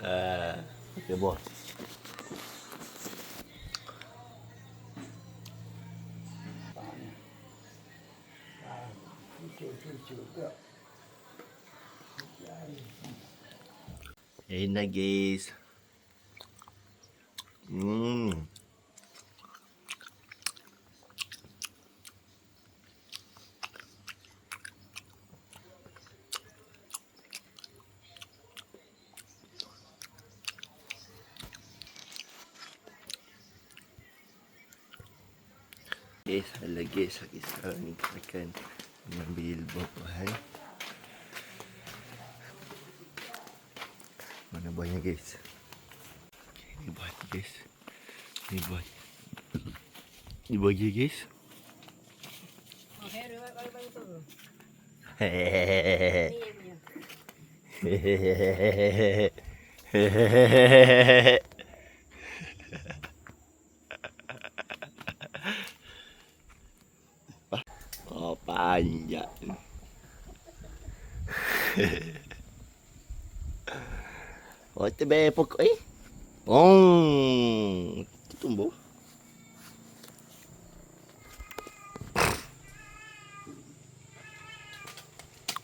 Okay, buah. Enak guys. Guys, lagi sekarang ni kita akan mengambil buah-buahan. Mana buahnya guys? Okay, ni buah ni guys. Ni buah. Ni buah dia guys. Hehehe. Hehehe. Oh, panjang. Oh, tebe pokok Oh, itu tumbuh.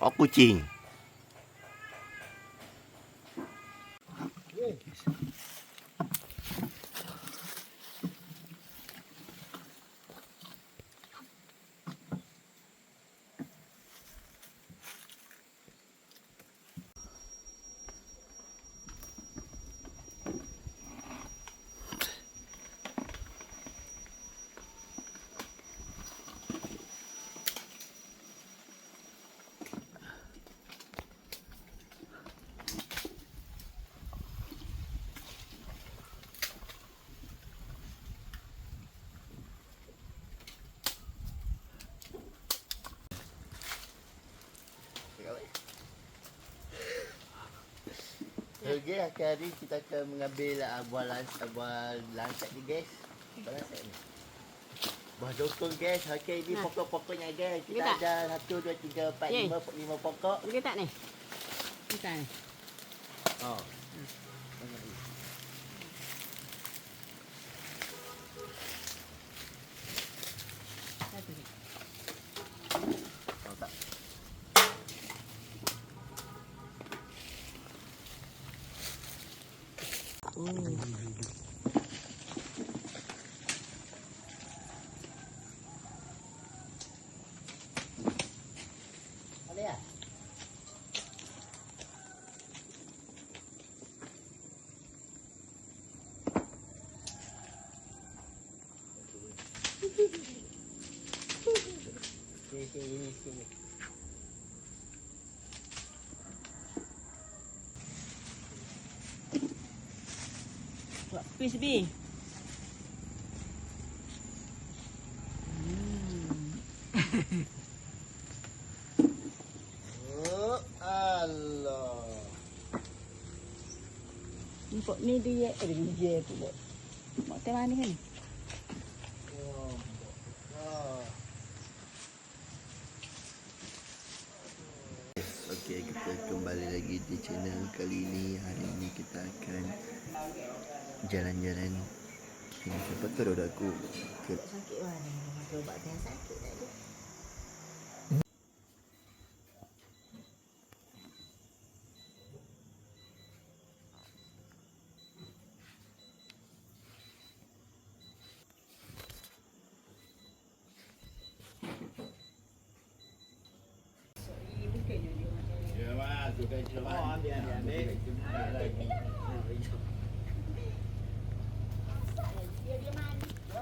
Oh, kucing. Okay, hari kita akan mengambil buah lansat ni guys. Buah lansat ni. Buah dokong guys. Okey, ni pokok-pokoknya guys. Kita ada 1, 2, 3, 4, 5 pokok. Okey tak ni? Kita ni. Oh. Sini. PSB. Oh, Allah. Import ni dia DJ pula. Mak teh mana kan? Okey, kita kembali lagi di channel kali ini. Hari ini kita akan jalan-jalan. Siapa tu dah aku? Sakit mana? Coba tengok sakit tak ada.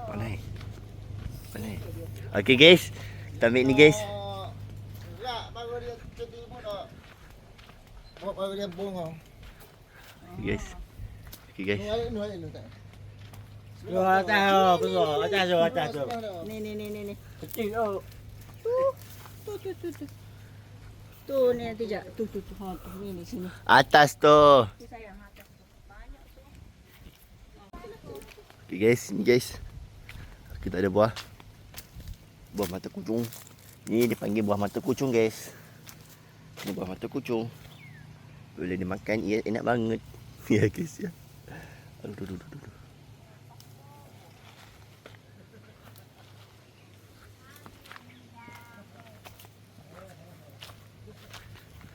Pandai. Okey guys, kita ambil ni guys. Ya, baru dia jadi muda. Baru dia bunga. Guys. Okey guys. Nuai tak. Atas. Ni. Kecil oh. Tu. Tu ni nanti jak. Tu. Ha, tu ni sini. Atas tu. Tu sayang atas. Banyak tu. Okey guys, ni guys. Kita ada buah mata kucing. Ni dipanggil buah mata kucing guys. Ni buah mata kucing. Boleh dimakan, ia enak banget. Ya guys ya. Aduh.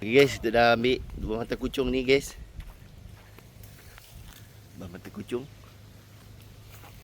Okay, guys, kita dah ambil dua mata kucing ni guys. Dua mata kucing.